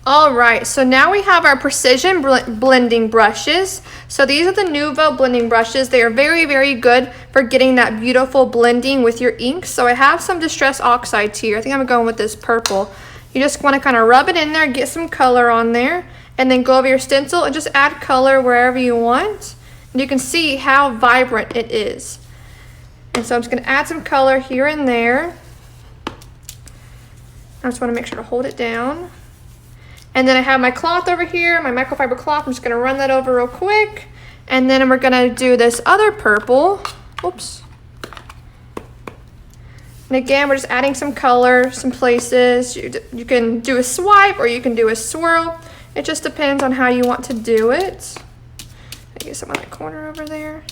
All right, so now we have our precision blending brushes. So these are the Nuvo blending brushes. They are very, very good for getting that beautiful blending with your inks. So I have some Distress Oxides here. I think I'm going with this purple. You just want to kind of rub it in there, get some color on there, and then go over your stencil and just add color wherever you want. And you can see how vibrant it is. And so I'm just going to add some color here and there. I just want to make sure to hold it down. And then I have my cloth over here, my microfiber cloth. I'm just going to run that over real quick. And then we're going to do this other purple. Oops. And again, we're just adding some color, some places. You can do a swipe or you can do a swirl. It just depends on how you want to do it. I get some on that corner over there.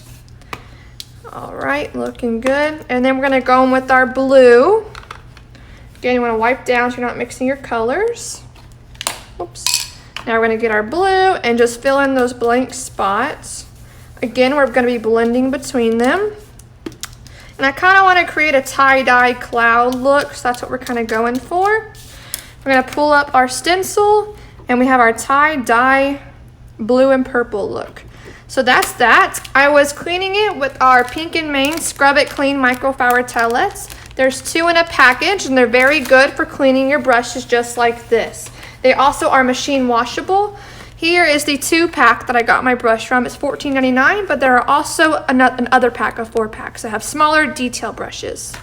All right, looking good. And then we're going to go in with our blue. Again, you want to wipe down so you're not mixing your colors. Oops. Now we're going to get our blue and just fill in those blank spots. Again, we're going to be blending between them. And I kind of want to create a tie-dye cloud look, so that's what we're kind of going for. We're going to pull up our stencil, and we have our tie-dye blue and purple look. So that's that. I was cleaning it with our Pink and Main Scrub It Clean Microfiber Towelettes. There's 2 in a package, and they're very good for cleaning your brushes just like this. They also are machine washable. Here is the 2-pack that I got my brush from. It's $14.99, but there are also another pack of 4 packs that have smaller detail brushes.